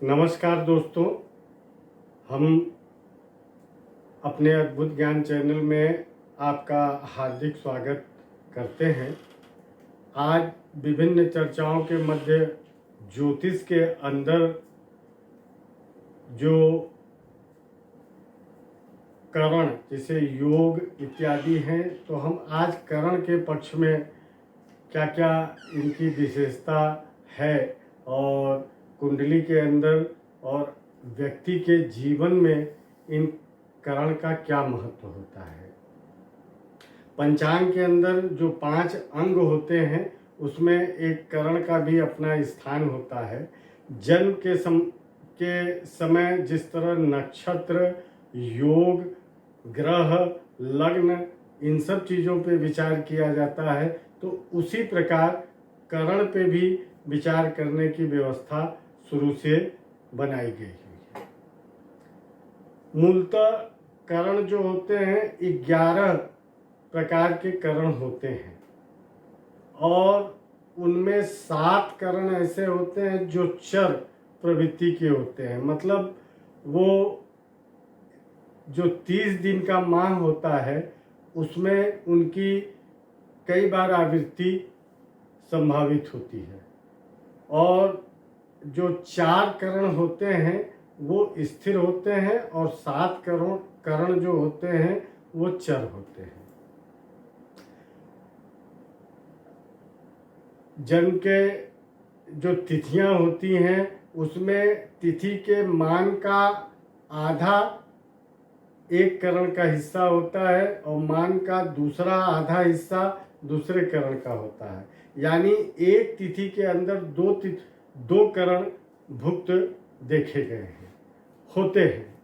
नमस्कार दोस्तों, हम अपने अद्भुत ज्ञान चैनल में आपका हार्दिक स्वागत करते हैं। आज विभिन्न चर्चाओं के मध्य ज्योतिष के अंदर जो करण जैसे योग इत्यादि हैं, तो हम आज करण के पक्ष में क्या क्या इनकी विशेषता है और कुंडली के अंदर और व्यक्ति के जीवन में इन करण का क्या महत्व होता है। पंचांग के अंदर जो 5 अंग होते हैं उसमें एक करण का भी अपना स्थान होता है। जन्म के समय जिस तरह नक्षत्र, योग, ग्रह, लग्न, इन सब चीज़ों पे विचार किया जाता है, तो उसी प्रकार करण पे भी विचार करने की व्यवस्था शुरू से बनाई गई है। मूलतः करण जो होते हैं 11 प्रकार के करण होते हैं और उनमें 7 करण ऐसे होते हैं जो चर प्रवृत्ति के होते हैं। मतलब वो जो 30 दिन का माह होता है उसमें उनकी कई बार आवृत्ति संभावित होती है, और जो 4 करण होते हैं वो स्थिर होते हैं और 7 करण जो होते हैं वो चर होते हैं। जन्म के जो तिथियां होती हैं उसमें तिथि के मान का आधा एक करण का हिस्सा होता है और मान का दूसरा आधा हिस्सा दूसरे करण का होता है। यानी एक तिथि के अंदर दो करण भुक्त देखे गए हैं होते हैं।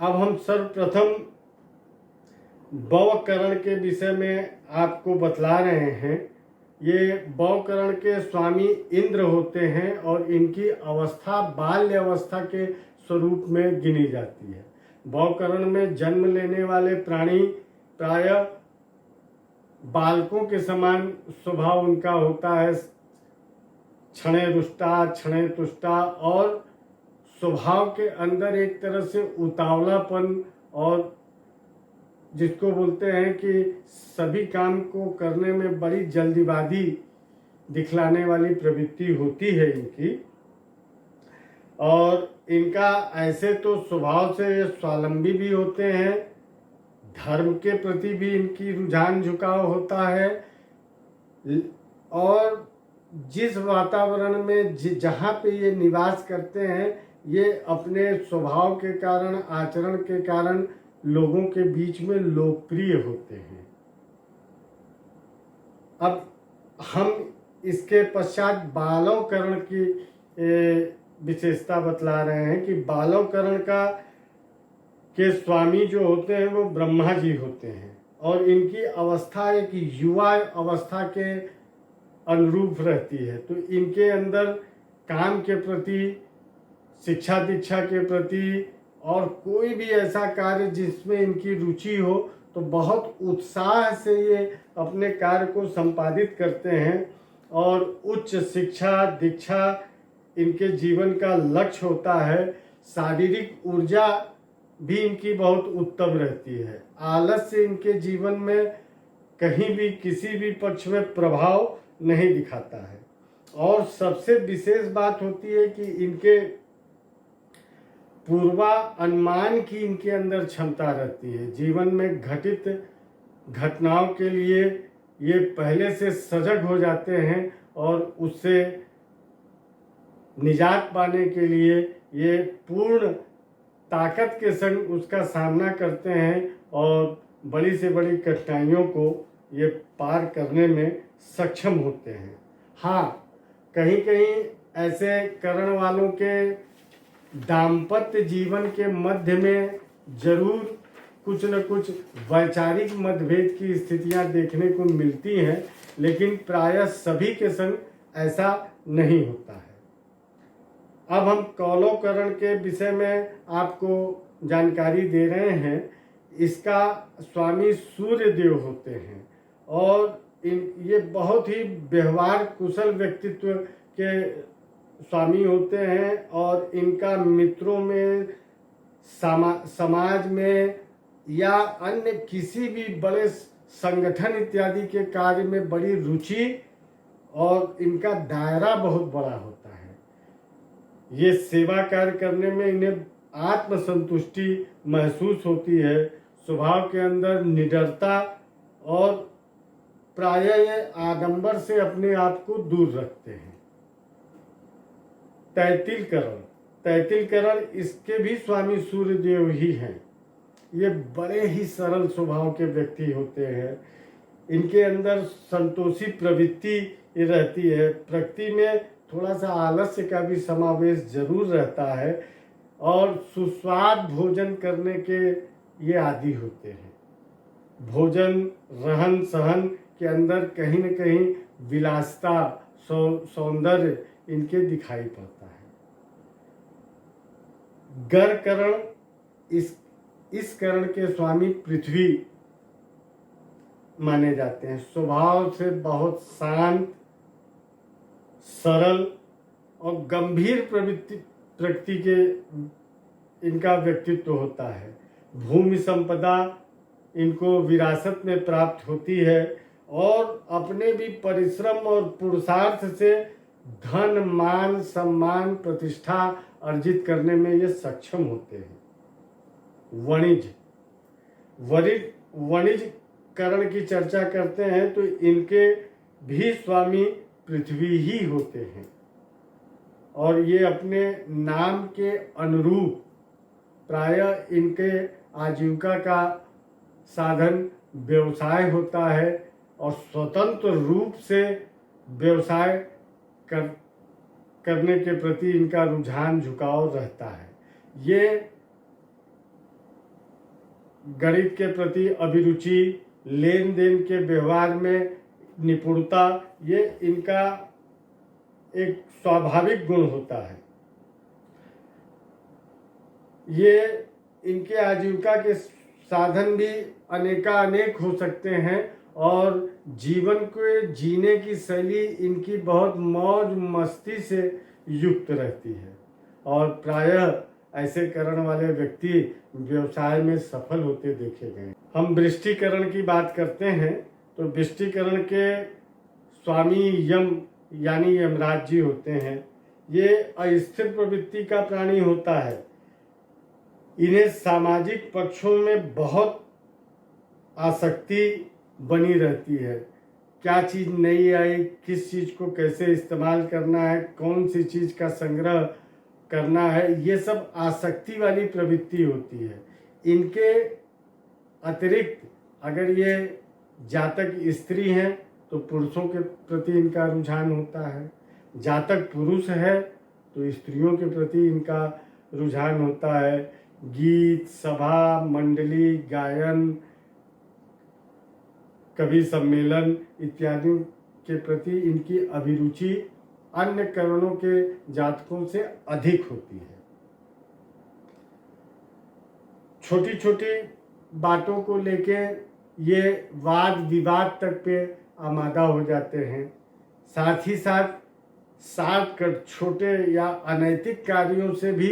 अब हम सर्वप्रथम बवकरण के विषय में आपको बतला रहे हैं। ये बवकरण के स्वामी इंद्र होते हैं और इनकी अवस्था बाल्य अवस्था के स्वरूप में गिनी जाती है। बवकरण में जन्म लेने वाले प्राणी प्रायः बालकों के समान स्वभाव उनका होता है, क्षणे रुष्टा क्षणे तुष्टा, और स्वभाव के अंदर एक तरह से उतावलापन और जिसको बोलते हैं कि सभी काम को करने में बड़ी जल्दीबाजी दिखलाने वाली प्रवृत्ति होती है इनकी। और इनका ऐसे तो स्वभाव से स्वावलंबी भी होते हैं, धर्म के प्रति भी इनकी रुझान झुकाव होता है, और जिस वातावरण में जहाँ पे ये निवास करते हैं ये अपने स्वभाव के कारण, आचरण के कारण लोगों के बीच में लोकप्रिय होते हैं। अब हम इसके पश्चात बालवकरण की विशेषता बतला रहे हैं कि बालवकरण के स्वामी जो होते हैं वो ब्रह्मा जी होते हैं और इनकी अवस्था एक युवा अवस्था के अनुरूप रहती है। तो इनके अंदर काम के प्रति, शिक्षा दीक्षा के प्रति और कोई भी ऐसा कार्य जिसमें इनकी रुचि हो तो बहुत उत्साह से ये अपने कार्य को संपादित करते हैं, और उच्च शिक्षा दीक्षा इनके जीवन का लक्ष्य होता है। शारीरिक ऊर्जा भी इनकी बहुत उत्तम रहती है। आलस्य इनके जीवन में कहीं भी किसी भी पक्ष में प्रभाव नहीं दिखाता है। और सबसे विशेष बात होती है कि इनके पूर्वा अनुमान की इनके अंदर क्षमता रहती है। जीवन में घटित घटनाओं के लिए ये पहले से सजग हो जाते हैं और उससे निजात पाने के लिए ये पूर्ण ताकत के संग उसका सामना करते हैं और बड़ी से बड़ी कठिनाइयों को ये पार करने में सक्षम होते हैं। हाँ, कहीं कहीं ऐसे करण वालों के दाम्पत्य जीवन के मध्य में जरूर कुछ न कुछ वैचारिक मतभेद की स्थितियां देखने को मिलती हैं, लेकिन प्रायः सभी के संग ऐसा नहीं होता है। अब हम कौलवकरण के विषय में आपको जानकारी दे रहे हैं। इसका स्वामी सूर्य देव होते हैं और ये बहुत ही व्यवहार कुशल व्यक्तित्व के स्वामी होते हैं और इनका मित्रों में, समाज में या अन्य किसी भी बड़े संगठन इत्यादि के कार्य में बड़ी रुचि और इनका दायरा बहुत बड़ा होता है। ये सेवा कार्य करने में इन्हें आत्मसंतुष्टि महसूस होती है। स्वभाव के अंदर निडरता और प्रायः ये आडंबर से अपने आप को दूर रखते हैं। तैतिलकरण इसके भी स्वामी सूर्यदेव ही हैं। ये बड़े ही सरल स्वभाव के व्यक्ति होते हैं। इनके अंदर संतोषी प्रवृत्ति रहती है। प्रकृति में थोड़ा सा आलस्य का भी समावेश जरूर रहता है और सुस्वाद भोजन करने के ये आदी होते हैं। भोजन, रहन सहन के अंदर कहीं न कहीं विलासता, सौंदर्य इनके दिखाई पड़ता है। गर करण, इस करण के स्वामी पृथ्वी माने जाते हैं। स्वभाव से बहुत शांत, सरल और गंभीर प्रकृति के इनका व्यक्तित्व होता है। भूमि संपदा इनको विरासत में प्राप्त होती है और अपने भी परिश्रम और पुरुषार्थ से धन, मान, सम्मान, प्रतिष्ठा अर्जित करने में ये सक्षम होते हैं। वणिज करण की चर्चा करते हैं तो इनके भी स्वामी पृथ्वी ही होते हैं और ये अपने नाम के अनुरूप प्रायः इनके आजीविका का साधन व्यवसाय होता है और स्वतंत्र रूप से व्यवसाय करने के प्रति इनका रुझान, झुकाव रहता है। ये गणित के प्रति अभिरुचि, लेन देन के व्यवहार में निपुणता, ये इनका एक स्वाभाविक गुण होता है। ये इनके आजीविका के साधन भी अनेकानेक हो सकते हैं और जीवन को जीने की शैली इनकी बहुत मौज मस्ती से युक्त रहती है और प्रायः ऐसे करण वाले व्यक्ति व्यवसाय में सफल होते देखे गए। हम वृष्टिकरण की बात करते हैं तो वृष्टिकरण के स्वामी यम यानी यमराज जी होते हैं। ये अस्थिर प्रवृत्ति का प्राणी होता है। इन्हें सामाजिक पक्षों में बहुत आसक्ति बनी रहती है। क्या चीज़ नई आई, किस चीज़ को कैसे इस्तेमाल करना है, कौन सी चीज़ का संग्रह करना है, ये सब आसक्ति वाली प्रवृत्ति होती है। इनके अतिरिक्त अगर ये जातक स्त्री हैं तो पुरुषों के प्रति इनका रुझान होता है। जातक पुरुष है तो स्त्रियों के प्रति इनका रुझान होता है। गीत, सभा, मंडली, गायन, कवि सम्मेलन इत्यादि के प्रति इनकी अभिरुचि अन्य करणों के जातकों से अधिक होती है। छोटी छोटी बातों को लेके ये वाद विवाद तक पे आमादा हो जाते हैं। साथ ही साथ शॉर्टकट, छोटे या अनैतिक कार्यों से भी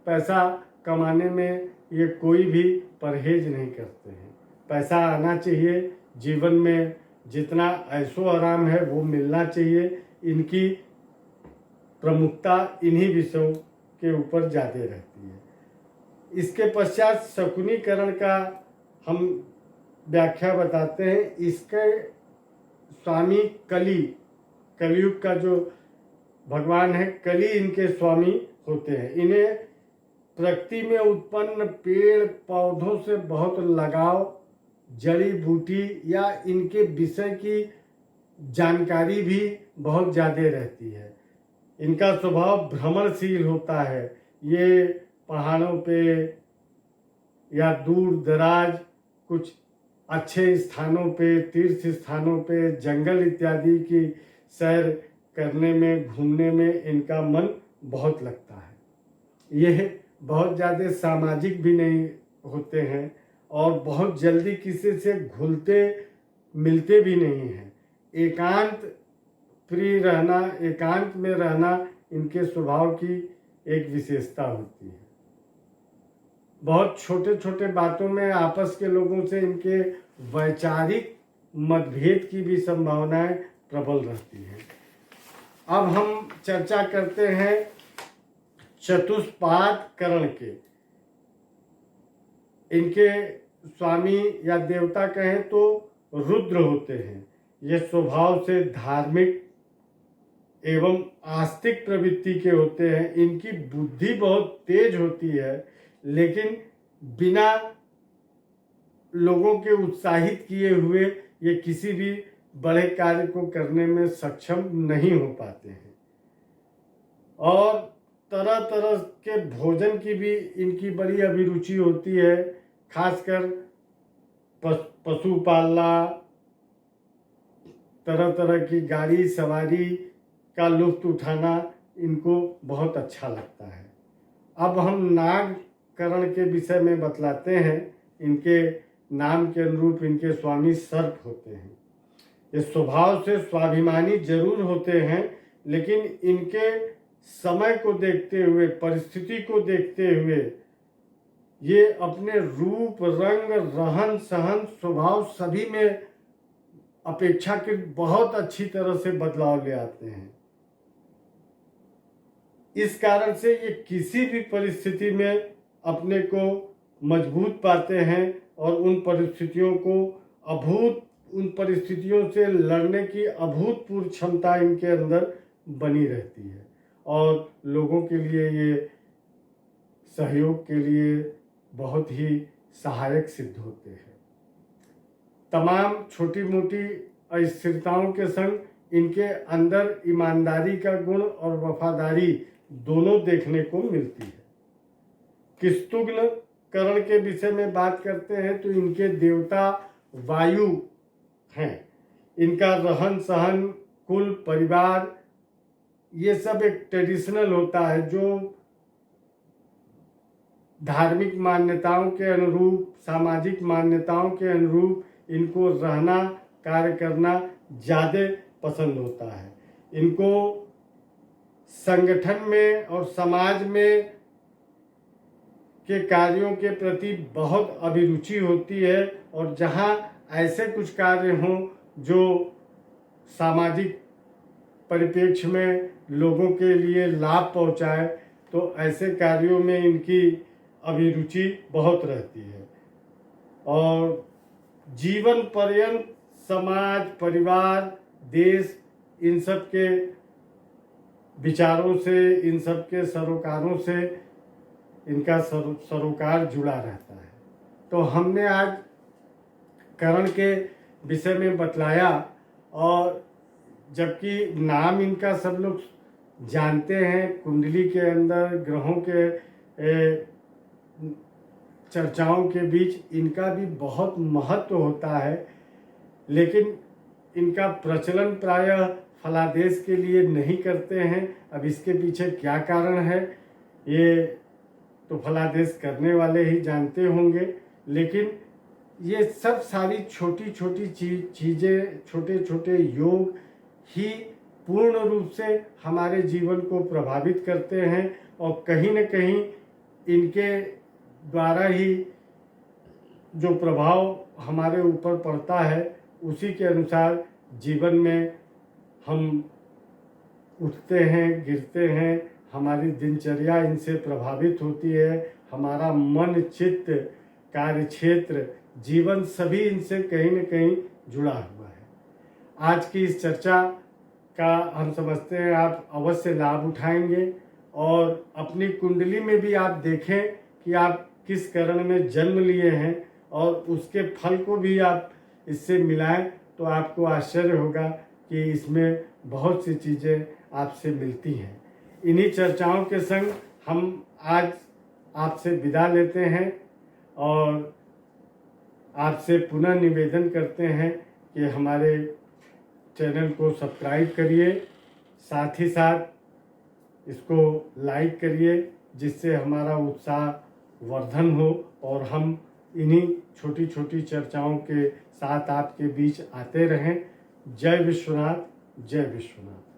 पैसा कमाने में ये कोई भी परहेज नहीं करते हैं। पैसा आना चाहिए, जीवन में जितना ऐशो आराम है वो मिलना चाहिए। इनकी प्रमुखता इन्हीं विषयों के ऊपर ज़्यादा रहती है। इसके पश्चात शकुनीकरण का हम व्याख्या बताते हैं। इसके स्वामी कलियुग का जो भगवान है, कली इनके स्वामी होते हैं। इन्हें प्रकृति में उत्पन्न पेड़ पौधों से बहुत लगाव, जड़ी बूटी या इनके विषय की जानकारी भी बहुत ज़्यादा रहती है। इनका स्वभाव भ्रमणशील होता है। ये पहाड़ों पे या दूर दराज कुछ अच्छे स्थानों पे, तीर्थ स्थानों पे, जंगल इत्यादि की सैर करने में, घूमने में इनका मन बहुत लगता है। यह बहुत ज़्यादा सामाजिक भी नहीं होते हैं और बहुत जल्दी किसी से घुलते मिलते भी नहीं हैं। एकांत प्रिय रहना, एकांत में रहना इनके स्वभाव की एक विशेषता होती है। बहुत छोटे छोटे बातों में आपस के लोगों से इनके वैचारिक मतभेद की भी संभावनाएं प्रबल रहती हैं। अब हम चर्चा करते हैं चतुष्पाद करण के। इनके स्वामी या देवता कहें तो रुद्र होते हैं। ये स्वभाव से धार्मिक एवं आस्तिक प्रवृत्ति के होते हैं। इनकी बुद्धि बहुत तेज होती है, लेकिन बिना लोगों के उत्साहित किए हुए ये किसी भी बड़े कार्य को करने में सक्षम नहीं हो पाते हैं। और तरह तरह के भोजन की भी इनकी बड़ी अभिरुचि होती है। खासकर पशु पालना, तरह तरह की गाड़ी सवारी का लुत्फ उठाना इनको बहुत अच्छा लगता है। अब हम नागकरण के विषय में बतलाते हैं। इनके नाम के अनुरूप इनके स्वामी सर्प होते हैं। ये स्वभाव से स्वाभिमानी जरूर होते हैं, लेकिन इनके समय को देखते हुए, परिस्थिति को देखते हुए ये अपने रूप, रंग, रहन सहन, स्वभाव सभी में अपेक्षाकृत बहुत अच्छी तरह से बदलाव ले आते हैं। इस कारण से ये किसी भी परिस्थिति में अपने को मजबूत पाते हैं और उन परिस्थितियों से लड़ने की अभूतपूर्व क्षमता इनके अंदर बनी रहती है और लोगों के लिए ये सहयोग के लिए बहुत ही सहायक सिद्ध होते हैं। तमाम छोटी मोटी अस्थिरताओं के संग इनके अंदर ईमानदारी का गुण और वफादारी दोनों देखने को मिलती है। किस्तुग्न करण के विषय में बात करते हैं तो इनके देवता वायु हैं। इनका रहन सहन, कुल, परिवार, ये सब एक ट्रेडिशनल होता है जो धार्मिक मान्यताओं के अनुरूप, सामाजिक मान्यताओं के अनुरूप इनको रहना, कार्य करना ज़्यादा पसंद होता है। इनको संगठन में और समाज में के कार्यों के प्रति बहुत अभिरुचि होती है और जहाँ ऐसे कुछ कार्य हों जो सामाजिक परिप्रेक्ष्य में लोगों के लिए लाभ पहुँचाए, तो ऐसे कार्यों में इनकी अभिरुचि बहुत रहती है। और जीवन पर्यंत समाज, परिवार, देश, इन सब के विचारों से, इन सब के सरोकारों से इनका सरोकार जुड़ा रहता है। तो हमने आज करण के विषय में बतलाया, और जबकि नाम इनका सब लोग जानते हैं, कुंडली के अंदर ग्रहों के चर्चाओं के बीच इनका भी बहुत महत्व होता है, लेकिन इनका प्रचलन प्रायः फलादेश के लिए नहीं करते हैं। अब इसके पीछे क्या कारण है ये तो फलादेश करने वाले ही जानते होंगे, लेकिन ये सब सारी छोटी छोटी चीज़ें, छोटे छोटे योग ही पूर्ण रूप से हमारे जीवन को प्रभावित करते हैं और कहीं न कहीं इनके द्वारा ही जो प्रभाव हमारे ऊपर पड़ता है उसी के अनुसार जीवन में हम उठते हैं, गिरते हैं, हमारी दिनचर्या इनसे प्रभावित होती है, हमारा मन, चित्त, कार्यक्षेत्र, जीवन सभी इनसे कहीं न कहीं जुड़ा हुआ है। आज की इस चर्चा का हम समझते हैं आप अवश्य लाभ उठाएंगे और अपनी कुंडली में भी आप देखें कि आप किस करण में जन्म लिए हैं और उसके फल को भी आप इससे मिलाएं, तो आपको आश्चर्य होगा कि इसमें बहुत सी चीज़ें आपसे मिलती हैं। इन्हीं चर्चाओं के संग हम आज आपसे विदा लेते हैं और आपसे पुनः निवेदन करते हैं कि हमारे चैनल को सब्सक्राइब करिए, साथ ही साथ इसको लाइक करिए, जिससे हमारा उत्साह वर्धन हो और हम इन्हीं छोटी छोटी चर्चाओं के साथ आपके बीच आते रहें। जय विश्वनाथ, जय विश्वनाथ।